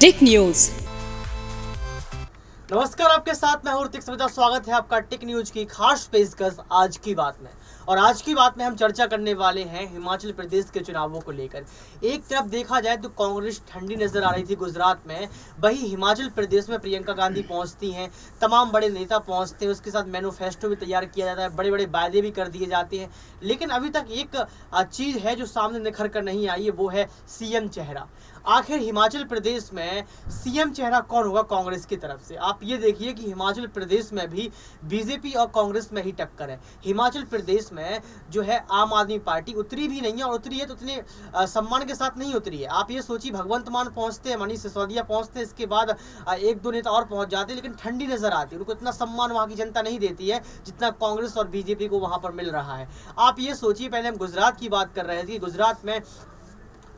टिक news. नमस्कार, आपके साथ मैं हूं ऋतिक समेता। स्वागत है आपका टिक न्यूज की खास पेशकश आज की बात में। और आज की बात में हम चर्चा करने वाले हैं हिमाचल प्रदेश के चुनावों को लेकर। एक तरफ देखा जाए तो कांग्रेस ठंडी नजर आ रही थी गुजरात में, वहीं हिमाचल प्रदेश में प्रियंका गांधी पहुंचती हैं, तमाम बड़े नेता पहुंचते हैं, उसके साथ मैनिफेस्टो भी तैयार किया जाता है, बड़े बड़े वायदे भी कर दिए जाते हैं। लेकिन अभी तक एक चीज है जो सामने निखर कर नहीं आई है, वो है सीएम चेहरा। आखिर हिमाचल प्रदेश में सीएम चेहरा कौन होगा कांग्रेस की तरफ से? आप ये देखिए कि हिमाचल प्रदेश में भी बीजेपी और कांग्रेस में ही टक्कर है। हिमाचल प्रदेश में जो है आम आदमी पार्टी उतरी भी नहीं है, और उतरी है तो उतने सम्मान के साथ नहीं उतरी है। आप ये सोचिए, भगवंत मान पहुंचते हैं, मनीष सिसोदिया पहुंचते हैं, इसके बाद एक दो नेता और पहुंच जाते हैं, लेकिन ठंडी नजर आती है। उनको इतना सम्मान वहां की जनता नहीं देती है जितना कांग्रेस और बीजेपी को वहां पर मिल रहा है। आप ये सोचिए, पहले हम गुजरात की बात कर रहे थे, गुजरात में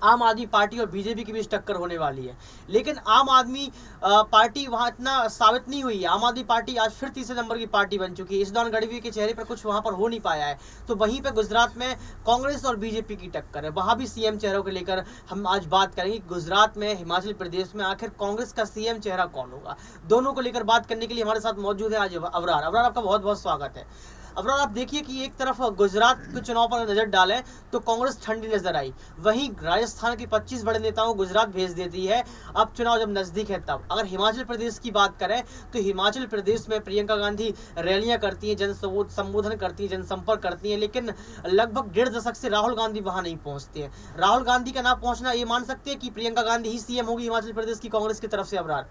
आम आदमी पार्टी और बीजेपी के बीच टक्कर होने वाली है, लेकिन आम आदमी पार्टी वहां इतना साबित नहीं हुई है। आम आदमी पार्टी आज फिर तीसरे नंबर की पार्टी बन चुकी है। इस दौरान गढ़वी के चेहरे पर कुछ वहां पर हो नहीं पाया है। तो वहीं पे गुजरात में कांग्रेस और बीजेपी की टक्कर है, वहां भी सीएम चेहरों को लेकर हम आज बात करेंगे। गुजरात में, हिमाचल प्रदेश में आखिर कांग्रेस का सीएम चेहरा कौन होगा, दोनों को लेकर बात करने के लिए हमारे साथ मौजूद है आज अबरार। आपका बहुत बहुत स्वागत है। अब आप देखिए कि एक तरफ गुजरात के चुनाव पर नजर डालें तो कांग्रेस ठंडी नजर आई, वहीं राजस्थान के 25 बड़े नेताओं को गुजरात भेज देती है। अब चुनाव जब नजदीक है तब अगर हिमाचल प्रदेश की बात करें तो हिमाचल प्रदेश में प्रियंका गांधी रैलियां करती हैं, जन संबोधन करती हैं, जनसंपर्क करती हैं, लेकिन लगभग 1.5 दशक से राहुल गांधी वहां नहीं पहुंचते हैं। राहुल गांधी का ना पहुंचना, ये मान सकते हैं कि प्रियंका गांधी ही सीएम होगी हिमाचल प्रदेश की कांग्रेस की तरफ से। अबरार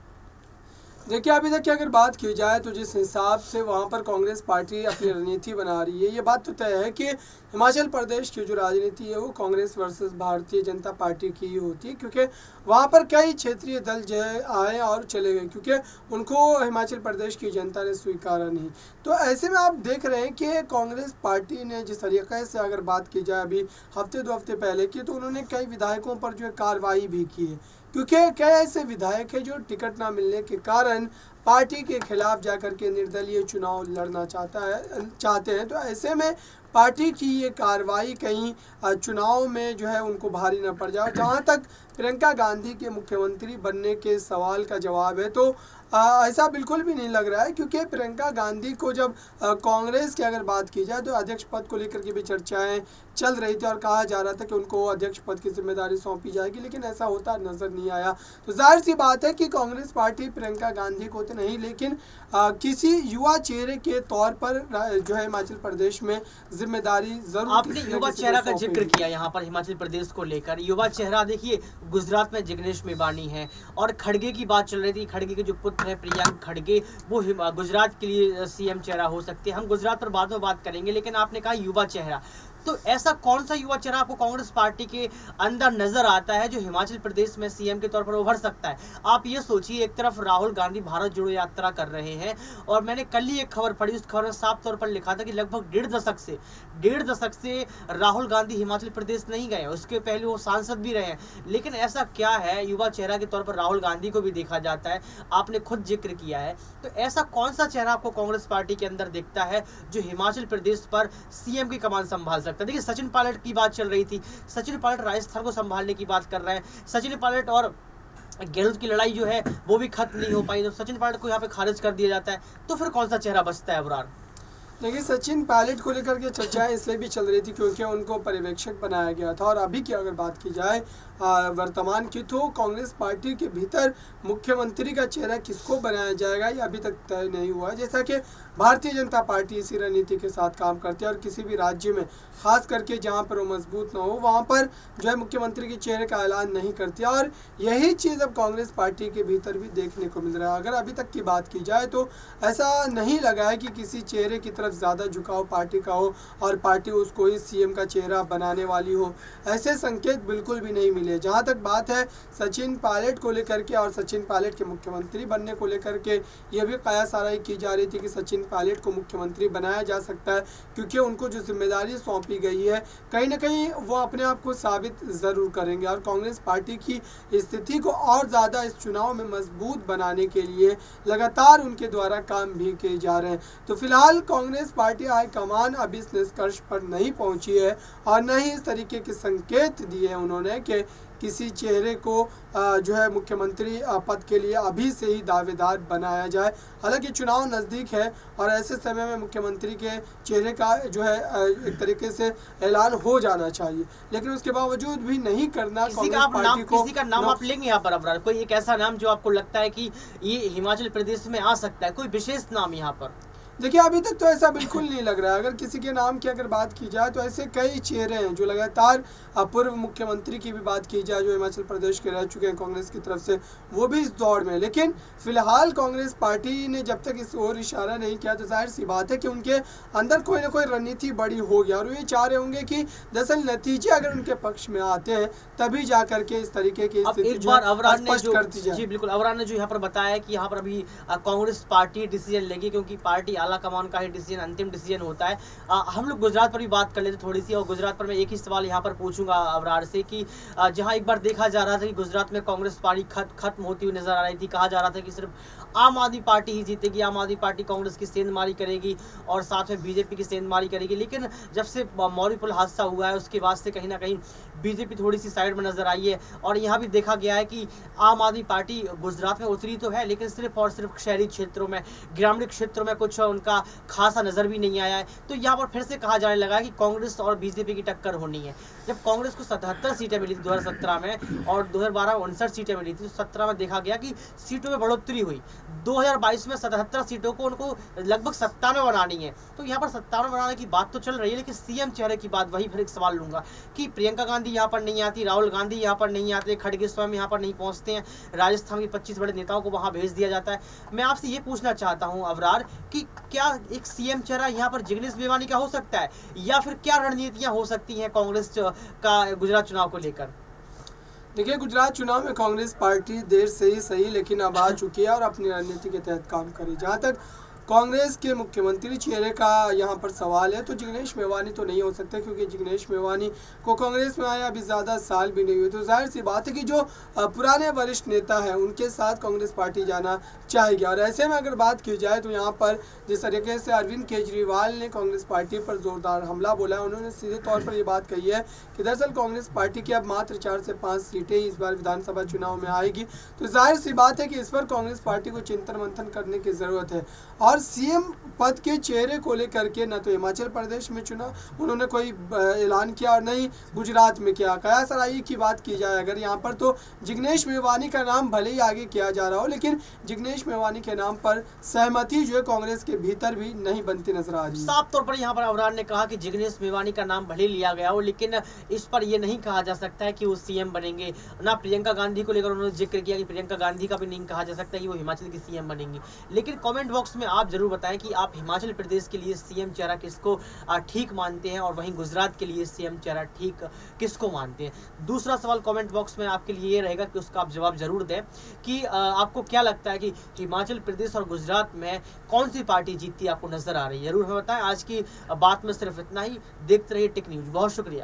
देखिए, अभी तक की अगर बात की जाए तो जिस हिसाब से वहाँ पर कांग्रेस पार्टी अपनी रणनीति बना रही है, ये बात तो तय है कि हिमाचल प्रदेश की जो राजनीति है वो कांग्रेस वर्सेस भारतीय जनता पार्टी की ही होती है, क्योंकि वहाँ पर कई क्षेत्रीय दल जो है आए और चले गए, क्योंकि उनको हिमाचल प्रदेश की जनता ने स्वीकारा नहीं। तो ऐसे में आप देख रहे हैं कि कांग्रेस पार्टी ने जिस तरीके से अगर बात की जाए अभी हफ्ते 2 हफ्ते पहले की, तो उन्होंने कई विधायकों पर जो है कार्रवाई भी की है, क्योंकि कई ऐसे विधायक हैं जो टिकट ना मिलने के कारण पार्टी के खिलाफ जाकर के निर्दलीय चुनाव लड़ना चाहते हैं। तो ऐसे में पार्टी की ये कार्रवाई कहीं चुनाव में जो है उनको भारी न पड़ जाए। जहाँ तक प्रियंका गांधी के मुख्यमंत्री बनने के सवाल का जवाब है, तो ऐसा बिल्कुल भी नहीं लग रहा है, क्योंकि प्रियंका गांधी को जब कांग्रेस की अगर बात की जाए तो अध्यक्ष पद को लेकर के भी चर्चाएं चल रही थी और कहा जा रहा था कि उनको अध्यक्ष पद की जिम्मेदारी सौंपी जाएगी, लेकिन ऐसा होता नजर नहीं आया। तो जाहिर सी बात है कि कांग्रेस पार्टी प्रियंका गांधी को तो नहीं, लेकिन किसी युवा चेहरे के तौर पर जो है हिमाचल प्रदेश में जिम्मेदारी जरूर। आपने युवा चेहरा का जिक्र किया यहाँ पर हिमाचल प्रदेश को लेकर। युवा चेहरा देखिए, गुजरात में जिग्नेश मेवानी है और खड़गे की बात चल रही थी। खड़गे के जो पुत्र है प्रियंक खड़गे, वो गुजरात के लिए सीएम चेहरा हो सकते हैं। हम गुजरात पर बाद में बात करेंगे, लेकिन आपने कहा युवा चेहरा, तो ऐसा कौन सा युवा चेहरा आपको कांग्रेस पार्टी के अंदर नजर आता है जो हिमाचल प्रदेश में सीएम के तौर पर उभर सकता है? आप ये सोचिए, एक तरफ राहुल गांधी भारत जोड़ो यात्रा कर रहे हैं, और मैंने कल ही एक खबर पढ़ी, उस खबर में साफ तौर पर लिखा था कि लगभग 1.5 दशक से राहुल गांधी हिमाचल प्रदेश नहीं गए। उसके पहले वो सांसद भी रहे हैं, लेकिन ऐसा क्या है, युवा चेहरा के तौर पर राहुल गांधी को भी देखा जाता है, आपने खुद जिक्र किया है। तो ऐसा कौन सा चेहरा आपको कांग्रेस पार्टी के अंदर दिखता है जो हिमाचल प्रदेश पर सीएम की कमान संभाल सकता है? देखिए, सचिन पायलट की बात चल रही थी, सचिन पायलट राजस्थान को संभालने की बात कर रहे हैं। सचिन पायलट और गहलोत की लड़ाई जो है वो भी खत्म नहीं हो पाई, तो सचिन पायलट को यहाँ पे खारिज कर दिया जाता है, तो फिर कौन सा चेहरा बचता है अबरार? देखिए, सचिन पायलट को लेकर के चर्चाएं इसलिए भी चल रही थी क्योंकि उनको पर्यवेक्षक बनाया गया था। और अभी की अगर बात की जाए वर्तमान की, तो कांग्रेस पार्टी के भीतर मुख्यमंत्री का चेहरा किसको बनाया जाएगा ये अभी तक तय नहीं हुआ है। जैसा कि भारतीय जनता पार्टी इसी रणनीति के साथ काम करती है, और किसी भी राज्य में खास करके जहाँ पर वो मजबूत ना हो वहाँ पर जो है मुख्यमंत्री के चेहरे का ऐलान नहीं करती है। और यही चीज़ अब कांग्रेस पार्टी के भीतर भी देखने को मिल रहा है। अगर अभी तक की बात की जाए तो ऐसा नहीं लगा है कि किसी चेहरे की तरफ ज़्यादा झुकाव पार्टी का हो और पार्टी उसको ही सीएम का चेहरा बनाने वाली हो, ऐसे संकेत बिल्कुल भी नहीं मिले। जहाँ तक बात है सचिन पायलट को लेकर के और सचिन पायलट के मुख्यमंत्री बनने को लेकर के, ये भी कयासाराई की जा रही थी कि सचिन पायलट को मुख्यमंत्री बनाया जा सकता है, क्योंकि उनको जो जिम्मेदारी सौंपी गई है कहीं ना कहीं वो अपने आप को साबित ज़रूर करेंगे। और कांग्रेस पार्टी की स्थिति को और ज़्यादा इस चुनाव में मजबूत बनाने के लिए लगातार उनके द्वारा काम भी किए जा रहे हैं। तो फिलहाल कांग्रेस पार्टी हाईकमान अभी इस निष्कर्ष पर नहीं पहुंची है और न ही इस तरीके के संकेत दिए हैं उन्होंने कि किसी चेहरे को जो है मुख्यमंत्री पद के लिए अभी से ही दावेदार बनाया जाए। हालांकि चुनाव नज़दीक है और ऐसे समय में मुख्यमंत्री के चेहरे का जो है एक तरीके से ऐलान हो जाना चाहिए, लेकिन उसके बावजूद भी नहीं करना कांग्रेस पार्टी को। किसी का नाम आप लेंगे यहाँ पर अबरार, कोई एक ऐसा नाम जो आपको लगता है कि ये हिमाचल प्रदेश में आ सकता है, कोई विशेष नाम यहाँ पर? देखिए अभी तक तो ऐसा बिल्कुल नहीं लग रहा है। अगर किसी के नाम की अगर बात की जाए तो ऐसे कई चेहरे हैं जो लगातार, पूर्व मुख्यमंत्री की भी बात की जाए जो हिमाचल प्रदेश के रह चुके हैं कांग्रेस की तरफ से, वो भी इस दौड़ में। लेकिन फिलहाल कांग्रेस पार्टी ने जब तक इस ओर इशारा नहीं किया तो जाहिर सी बात है कि उनके अंदर कोई ना कोई रणनीति बड़ी होगी और वो ये चाह रहे होंगे कि दरअसल नतीजे अगर उनके पक्ष में आते हैं तभी जा करके इस तरीके की स्थिति स्पष्ट करती जाए। जी बिल्कुल, अबरार ने जो यहाँ पर बताया कि यहाँ पर अभी कांग्रेस पार्टी डिसीजन लेगी, क्योंकि पार्टी आला कमान का ही डिसीजन अंतिम डिसीजन होता है। हम लोग गुजरात पर भी बात कर लेते थोड़ी सी, और गुजरात पर मैं एक ही सवाल यहाँ पर पूछूंगा अबरार से कि जहाँ एक बार देखा जा रहा था कि गुजरात में कांग्रेस पार्टी खत्म होती हुई नजर आ रही थी, कहा जा रहा था कि सिर्फ आम आदमी पार्टी ही जीतेगी, आम आदमी पार्टी कांग्रेस की सेंधमारी करेगी और साथ में बीजेपी की सेंधमारी करेगी। लेकिन जब से मौरी पुल हादसा हुआ है उसके बाद से कहीं ना कहीं बीजेपी थोड़ी सी साइड में नजर आई है, और यहाँ भी देखा गया है कि आम आदमी पार्टी गुजरात में उतरी तो है लेकिन सिर्फ और सिर्फ शहरी क्षेत्रों में, ग्रामीण क्षेत्रों में कुछ उनका खासा नजर भी नहीं आया है। तो यहाँ पर फिर से कहा जाने लगा कि कांग्रेस और बीजेपी की टक्कर होनी है। जब कांग्रेस को 77 सीटें मिली थी 2017 में और 2012 में 59 सीटें मिली थी, तो 17 में देखा गया कि सीटों में बढ़ोतरी हुई। 2022 में 77 सीटों को उनको लगभग 97 बनानी है। तो यहाँ पर 97 बनाने की बात तो चल रही है, लेकिन सीएम चेहरे की बात, वही फिर एक सवाल लूंगा कि प्रियंका गांधी यहाँ पर नहीं आती, राहुल गांधी यहाँ पर नहीं आते, खड़गे स्वयं यहाँ पर नहीं पहुंचते हैं, राजस्थान के 25 बड़े नेताओं को वहां भेज दिया जाता है। मैं आपसे ये पूछना चाहता हूँ अबरार कि क्या एक सीएम चेहरा यहाँ पर जिग्नेश मेवानी का हो सकता है, या फिर क्या रणनीतियां हो सकती हैं कांग्रेस का गुजरात चुनाव को लेकर? देखिए गुजरात चुनाव में कांग्रेस पार्टी देर से ही सही लेकिन अब आ चुकी है और अपनी रणनीति के तहत काम करे। जहाँ तक कांग्रेस के मुख्यमंत्री चेहरे का यहाँ पर सवाल है तो जिग्नेश मेवानी तो नहीं हो सकते, क्योंकि जिग्नेश मेवानी को कांग्रेस में आया अभी ज़्यादा साल भी नहीं हुए। तो जाहिर सी बात है कि जो पुराने वरिष्ठ नेता हैं उनके साथ कांग्रेस पार्टी जाना चाहेगी। और ऐसे में अगर बात की जाए तो यहाँ पर जिस तरीके से अरविंद केजरीवाल ने कांग्रेस पार्टी पर जोरदार हमला बोला है, उन्होंने सीधे तौर पर ये बात कही है कि दरअसल कांग्रेस पार्टी की अब मात्र 4 से 5 सीटें ही इस बार विधानसभा चुनाव में आएगी। तो जाहिर सी बात है कि इस पर कांग्रेस पार्टी को चिंतन मंथन करने की ज़रूरत है। और सीएम पद के चेहरे को लेकर के न तो हिमाचल प्रदेश में चुना उन्होंने कोई ऐलान किया और नहीं गुजरात में किया। कया सराई की बात की जाए अगर यहाँ पर तो जिग्नेश मेवानी का नाम भले ही आगे किया जा रहा हो, लेकिन जिग्नेश मेवानी के नाम पर सहमति जो है कांग्रेस के भीतर भी नहीं बनती नजर आ रही है। साफ तौर पर यहाँ पर अबरार ने कहा कि जिग्नेश मेवानी का नाम भले लिया गया हो, लेकिन इस पर यह नहीं कहा जा सकता है कि वो सीएम बनेंगे। ना प्रियंका गांधी को लेकर उन्होंने जिक्र किया कि प्रियंका गांधी का भी नहीं कहा जा सकता कि वो हिमाचल की सीएम बनेंगी। लेकिन कमेंट बॉक्स में आप जरूर बताएं कि आप हिमाचल प्रदेश के लिए सीएम चेहरा किसको ठीक मानते हैं, और वहीं गुजरात के लिए सीएम चेहरा ठीक किसको मानते हैं। दूसरा सवाल कमेंट बॉक्स में आपके लिए ये रहेगा कि उसका आप जवाब जरूर दें कि आपको क्या लगता है कि हिमाचल प्रदेश और गुजरात में कौन सी पार्टी जीतती आपको नजर आ रही है। जरूर हमें बताएं। आज की बात में सिर्फ इतना ही। देखते रहिए टेक न्यूज। बहुत शुक्रिया।